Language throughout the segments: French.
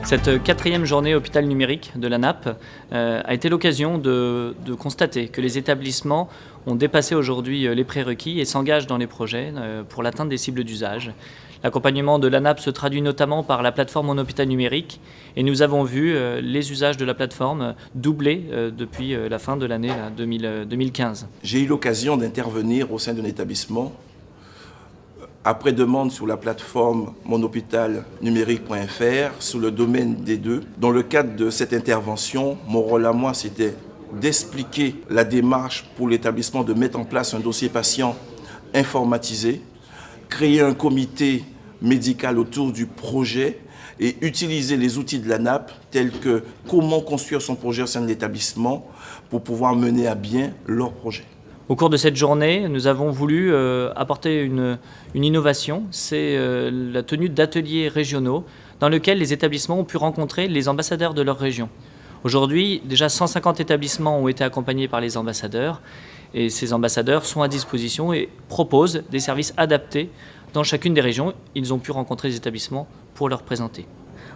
Cette quatrième journée hôpital numérique de l'ANAP a été l'occasion de constater que les établissements ont dépassé aujourd'hui les prérequis et s'engagent dans les projets pour l'atteinte des cibles d'usage. L'accompagnement de l'ANAP se traduit notamment par la plateforme Mon Hôpital Numérique et nous avons vu les usages de la plateforme doubler depuis la fin de l'année 2015. J'ai eu l'occasion d'intervenir au sein d'un établissement après demande sur la plateforme monhôpitalnumérique.fr sur le domaine D2. Dans le cadre de cette intervention, mon rôle à moi, c'était d'expliquer la démarche pour l'établissement de mettre en place un dossier patient informatisé, créer un comité médical autour du projet et utiliser les outils de l'ANAP tels que comment construire son projet au sein de l'établissement pour pouvoir mener à bien leur projet. Au cours de cette journée, nous avons voulu apporter une innovation, c'est la tenue d'ateliers régionaux dans lesquels les établissements ont pu rencontrer les ambassadeurs de leur région. Aujourd'hui, déjà 150 établissements ont été accompagnés par les ambassadeurs et ces ambassadeurs sont à disposition et proposent des services adaptés dans chacune des régions. Ils ont pu rencontrer les établissements pour leur présenter.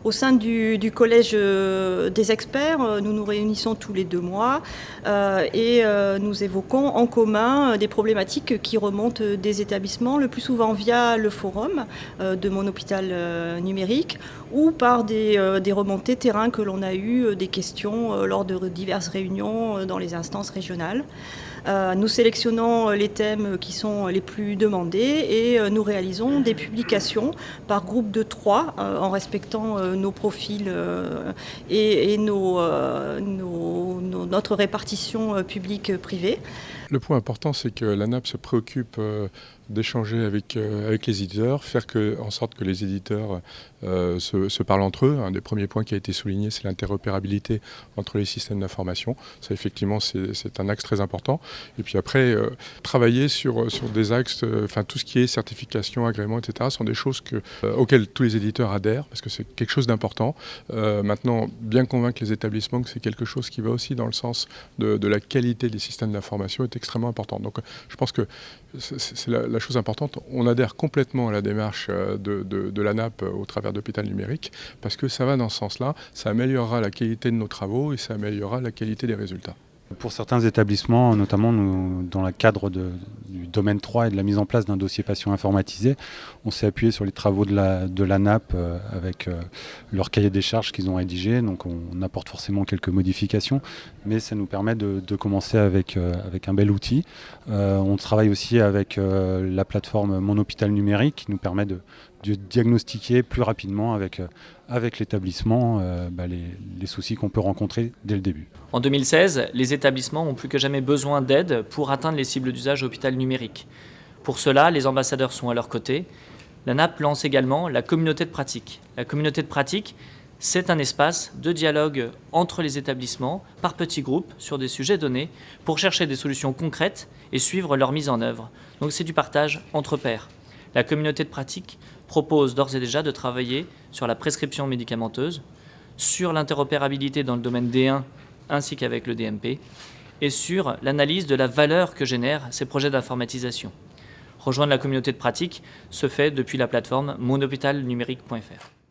Au sein du collège des experts, nous nous réunissons tous les 2 mois et nous évoquons en commun des problématiques qui remontent des établissements, le plus souvent via le forum de Mon Hôpital Numérique ou par des remontées terrain que l'on a eues, des questions lors de diverses réunions dans les instances régionales. Nous sélectionnons les thèmes qui sont les plus demandés et nous réalisons des publications par groupe de 3 en respectant nos profils et notre répartition publique-privée. Le point important, c'est que l'ANAP se préoccupe d'échanger avec les éditeurs, faire en sorte que les éditeurs se parlent entre eux. Un des premiers points qui a été souligné, c'est l'interopérabilité entre les systèmes d'information. Ça, effectivement, c'est un axe très important. Et puis après, travailler sur des axes, tout ce qui est certification, agrément, etc., sont des choses auxquelles tous les éditeurs adhèrent, parce que c'est quelque chose d'important. Maintenant, bien convaincre les établissements que c'est quelque chose qui va aussi dans le sens de la qualité des systèmes d'information est extrêmement important. Donc, je pense que c'est la chose importante. On adhère complètement à la démarche de l'ANAP au travers d'Hôpital Numérique, parce que ça va dans ce sens-là, ça améliorera la qualité de nos travaux et ça améliorera la qualité des résultats. Pour certains établissements, notamment dans le cadre du domaine 3 et de la mise en place d'un dossier patient informatisé, on s'est appuyé sur les travaux de l'ANAP avec leur cahier des charges qu'ils ont rédigé. Donc on apporte forcément quelques modifications, mais ça nous permet de commencer avec un bel outil. On travaille aussi avec la plateforme Mon Hôpital Numérique qui nous permet de diagnostiquer plus rapidement avec l'établissement les soucis qu'on peut rencontrer dès le début. En 2016, les établissements ont plus que jamais besoin d'aide pour atteindre les cibles d'usage hôpital numérique. Pour cela, les ambassadeurs sont à leur côté. L'ANAP lance également la communauté de pratique. La communauté de pratique, c'est un espace de dialogue entre les établissements par petits groupes sur des sujets donnés pour chercher des solutions concrètes et suivre leur mise en œuvre. Donc c'est du partage entre pairs. La communauté de pratique propose d'ores et déjà de travailler sur la prescription médicamenteuse, sur l'interopérabilité dans le domaine D1 ainsi qu'avec le DMP, et sur l'analyse de la valeur que génèrent ces projets d'informatisation. Rejoindre la communauté de pratique se fait depuis la plateforme monhôpitalnumérique.fr.